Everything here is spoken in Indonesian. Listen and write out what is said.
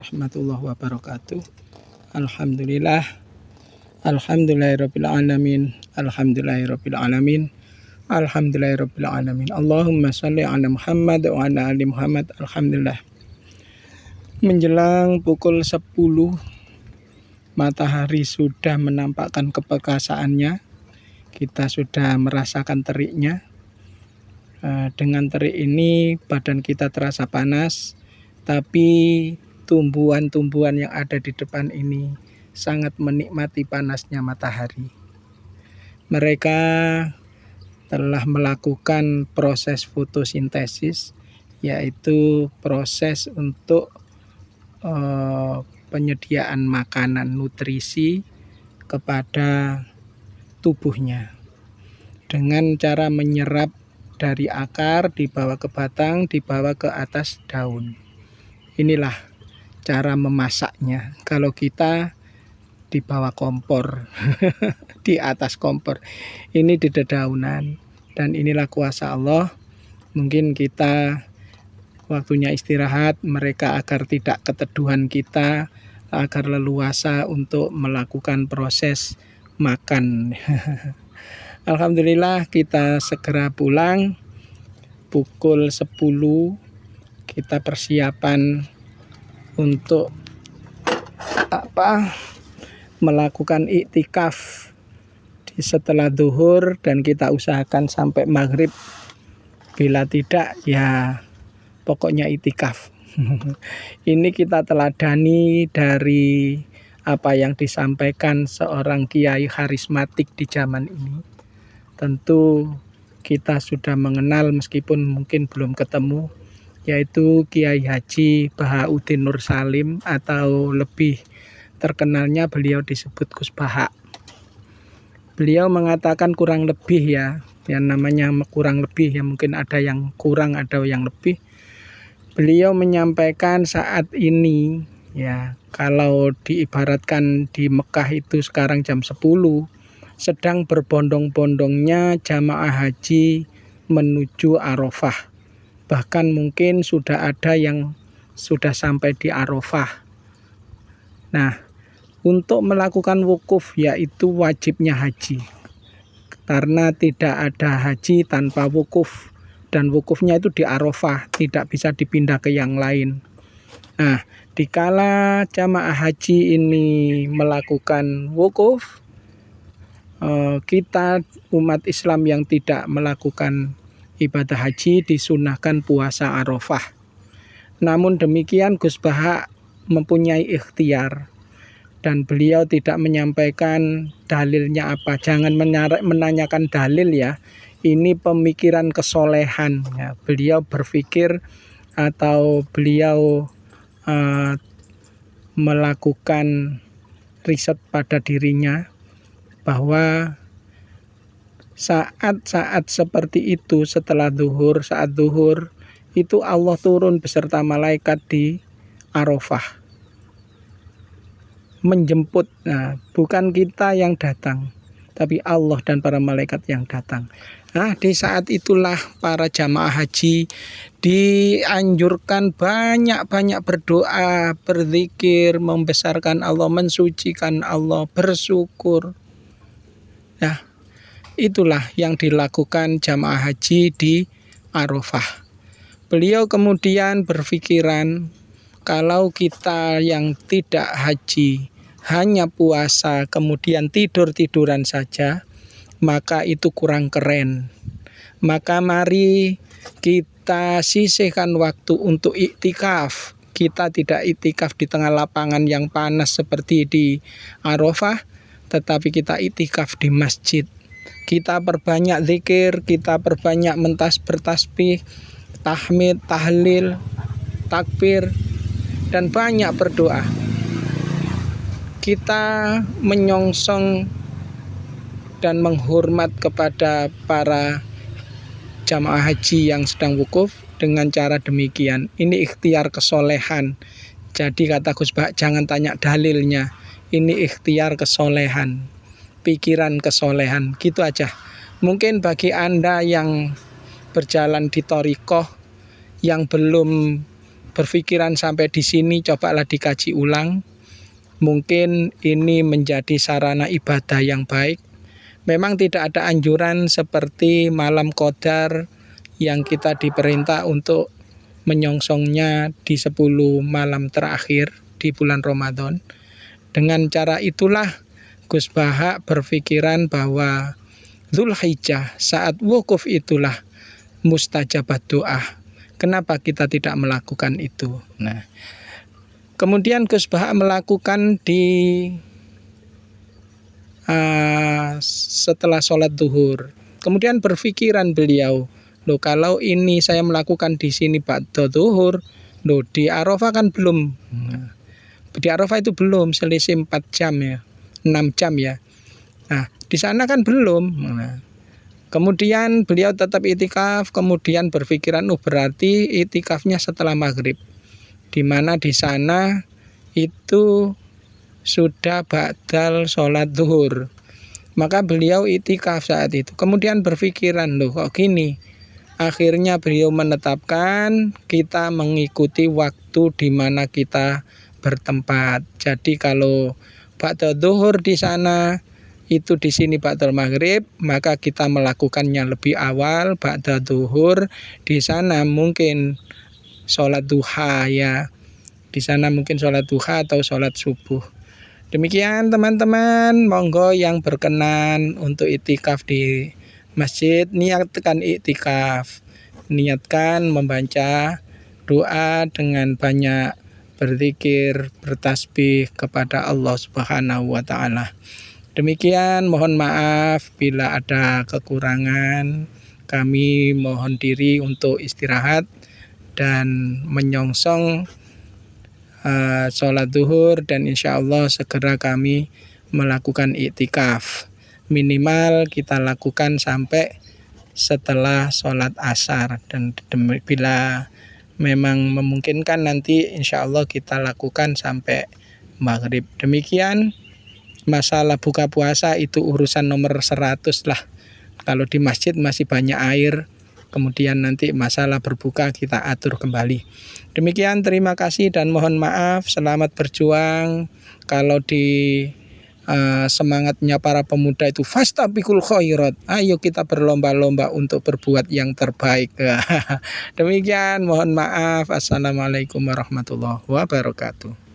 warahmatullahi wabarakatuh. Alhamdulillah. Alhamdulillahirabbil alamin. Alhamdulillahirabbil alamin. Alhamdulillahirabbil alamin. Allahumma shalli ala Muhammad wa ala ali Muhammad. Alhamdulillah. Menjelang pukul 10, matahari sudah menampakkan keperkasaannya. Kita sudah merasakan teriknya. Dengan terik ini badan kita terasa panas, tapi tumbuhan-tumbuhan yang ada di depan ini sangat menikmati panasnya matahari. Mereka telah melakukan proses fotosintesis, yaitu proses untuk penyediaan makanan nutrisi kepada tubuhnya dengan cara menyerap dari akar, dibawa ke batang, dibawa ke atas daun. Inilah cara memasaknya. Kalau kita di bawah kompor, di atas kompor, ini di dedaunan. Dan inilah kuasa Allah. Mungkin kita waktunya istirahat, mereka agar tidak keteduhan kita, agar leluasa untuk melakukan proses makan. Alhamdulillah kita segera pulang pukul 10. Kita persiapan untuk melakukan iktikaf setelah zuhur, dan kita usahakan sampai maghrib. Bila tidak ya pokoknya iktikaf. Ini kita teladani dari apa yang disampaikan seorang kiai karismatik di zaman ini. Tentu kita sudah mengenal meskipun mungkin belum ketemu, yaitu Kiai Haji Bahauddin Nur Salim, atau lebih terkenalnya beliau disebut Gus Baha. Beliau mengatakan kurang lebih ya, yang namanya kurang lebih ya, mungkin ada yang kurang, ada yang lebih. Beliau menyampaikan saat ini ya, kalau diibaratkan di Mekah itu sekarang jam 10, sedang berbondong-bondongnya jamaah haji menuju Arafah. Bahkan mungkin sudah ada yang sudah sampai di Arafah. Nah, untuk melakukan wukuf yaitu wajibnya haji. Karena tidak ada haji tanpa wukuf. Dan wukufnya itu di Arafah, tidak bisa dipindah ke yang lain. Nah, dikala jamaah haji ini melakukan wukuf, kita umat Islam yang tidak melakukan ibadah haji disunahkan puasa Arafah. Namun demikian Gus Baha mempunyai ikhtiar, dan beliau tidak menyampaikan dalilnya apa. Jangan menanyakan dalil ya. Ini pemikiran kesolehan ya. Beliau berpikir atau beliau melakukan riset pada dirinya bahwa saat-saat seperti itu setelah zuhur, saat zuhur itu Allah turun beserta malaikat di Arafah menjemput. Nah, bukan kita yang datang, tapi Allah dan para malaikat yang datang. Nah, di saat itulah para jamaah haji dianjurkan banyak-banyak berdoa, berzikir, membesarkan Allah, mensucikan Allah, bersyukur. Nah, itulah yang dilakukan jamaah haji di Arafah. Beliau kemudian berpikiran, kalau kita yang tidak haji hanya puasa kemudian tidur-tiduran saja, maka itu kurang keren. Maka mari kita sisihkan waktu untuk iktikaf. Kita tidak iktikaf di tengah lapangan yang panas seperti di Arafah, tetapi kita iktikaf di masjid. Kita perbanyak zikir, kita perbanyak bertasbih, tahmid, tahlil, takbir, dan banyak berdoa. Kita menyongsong dan menghormat kepada para jamaah haji yang sedang wukuf dengan cara demikian. Ini ikhtiar kesolehan. Jadi kata Gus Baha, jangan tanya dalilnya. Ini ikhtiar kesolehan, pikiran kesolehan, gitu aja. Mungkin bagi Anda yang berjalan di thariqah, yang belum berpikiran sampai di sini, cobalah dikaji ulang. Mungkin ini menjadi sarana ibadah yang baik. Memang tidak ada anjuran seperti malam qadar yang kita diperintah untuk menyongsongnya di 10 malam terakhir di bulan Ramadan. Dengan cara itulah Gus Bahak berpikiran bahwa Dzulhijjah saat wukuf itulah mustajabat doa. Kenapa kita tidak melakukan itu? Nah, kemudian Gus Bahak melakukan di setelah sholat zuhur. Kemudian berpikiran beliau, loh kalau ini saya melakukan di sini ba'da zuhur, loh di Arafah kan belum. Nah, di Arafah itu belum, selisih 4 jam ya, 6 jam ya. Nah, di sana kan belum. Nah, kemudian beliau tetap itikaf, kemudian berpikiran, berarti itikafnya setelah maghrib, di mana di sana itu sudah ba'dal sholat zuhur. Maka beliau itikaf saat itu. Kemudian berpikiran, loh kok gini. Akhirnya beliau menetapkan kita mengikuti waktu di mana kita bertempat. Jadi kalau ba'dal zuhur di sana, itu di sini ba'dal maghrib, maka kita melakukannya lebih awal. Ba'dal zuhur di sana mungkin sholat duha ya. Di sana mungkin sholat duha atau sholat subuh. Demikian teman-teman, monggo yang berkenan untuk itikaf di masjid, niatkan itikaf. Niatkan membaca doa dengan banyak berzikir, bertasbih kepada Allah Subhanahu wa taala. Demikian, mohon maaf bila ada kekurangan. Kami mohon diri untuk istirahat dan menyongsong sholat zuhur, dan insya Allah segera kami melakukan iktikaf. Minimal kita lakukan sampai setelah sholat asar, dan bila memang memungkinkan nanti insya Allah kita lakukan sampai maghrib. Demikian, masalah buka puasa itu urusan nomor 100 lah. Kalau di masjid masih banyak air, kemudian nanti masalah berbuka kita atur kembali. Demikian, terima kasih dan mohon maaf. Selamat berjuang. Kalau di semangatnya para pemuda itu fastabiqul khairat, ayo kita berlomba-lomba untuk berbuat yang terbaik. Demikian, mohon maaf. Assalamualaikum warahmatullahi wabarakatuh.